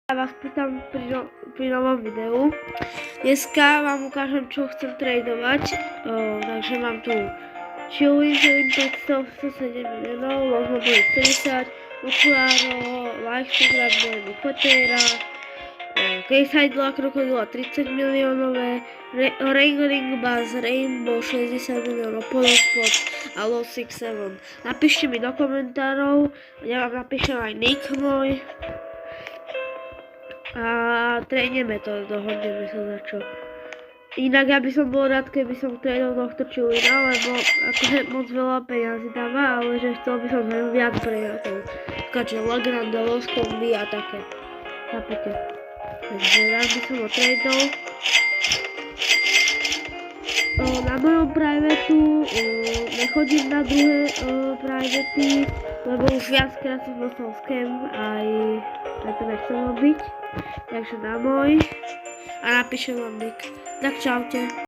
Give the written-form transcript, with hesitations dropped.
Ja vás pýtam pri novom videu. Dneska vám ukážem, čo chcem tradovať. Takže mám tu Chewing 500, 107 miliónov, Lozmo boli 70, Nuclearo, Lifeprogram boli Quetera, Keysidela Krokodila 30 miliónové, Ring Buzz Rainbow 60 miliónov, Podospot a Low 67. Napíšte mi do komentárov, ja vám napíšem aj nick môj. A tréneme to, dohodneme sa za čo. Inak ja by som bol rád, keby som trénil tohto Chewina, lebo akože moc veľa peniazy dáva, ale že chcel by som viac prejatov. Takže Legrand, Los Kombi a také. Chápete? Takže rád by som ho trénil. Na mojom privateu nechodím na druhé privatey, lebo už viackrát som dostal scam aj preto nechcem robiť. Takže na môj a napíšem vám nick. Tak čaute.